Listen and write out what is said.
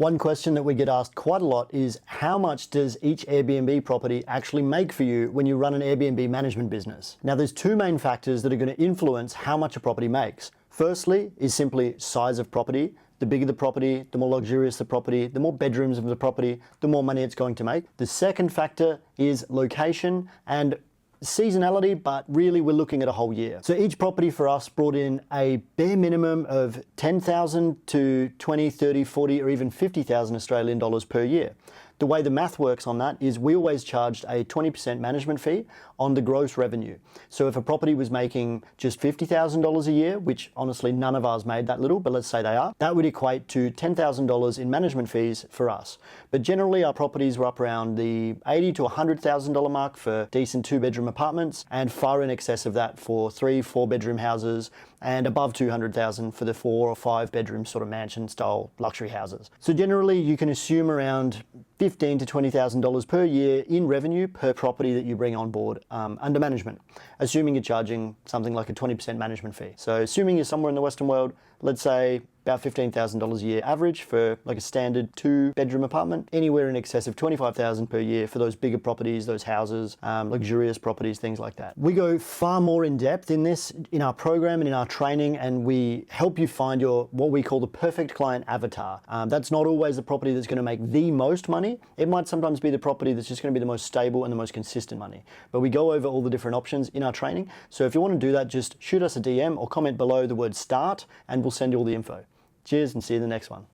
One question that we get asked quite a lot is how much does each Airbnb property actually make for you when you run an Airbnb management business? Now there's two main factors that are going to influence how much a property makes. Firstly is simply size of property. The bigger the property, the more luxurious the property, the more bedrooms of the property, the more money it's going to make. The second factor is location and seasonality, but really we're looking at a whole year. So each property for us brought in a bare minimum of 10,000 to 20, 30, 40, or even 50,000 Australian dollars per year. The way the math works on that is we always charged a 20% management fee on the gross revenue. So if a property was making just $50,000 a year, which honestly none of ours made that little, but let's say they are, that would equate to $10,000 in management fees for us. But generally our properties were up around the $80,000 to $100,000 mark for decent 2-bedroom apartments, and far in excess of that for 3-4 bedroom houses, and above $200,000 for the 4 or 5 bedroom sort of mansion style luxury houses. So generally you can assume around $15,000 to $20,000 per year in revenue per property that you bring on board under management, assuming you're charging something like a 20% management fee. So assuming you're somewhere in the Western world, let's say about $15,000 a year average for like a standard 2-bedroom apartment, anywhere in excess of $25,000 per year for those bigger properties, those houses, luxurious properties, things like that. We go far more in depth in this in our program and in our training, and we help you find your what we call the perfect client avatar. That's not always the property that's going to make the most money. It might sometimes be the property that's just going to be the most stable and the most consistent money. But we go over all the different options in our training. So if you want to do that, just shoot us a DM or comment below the word start and we'll send you all the info. Cheers and see you in the next one.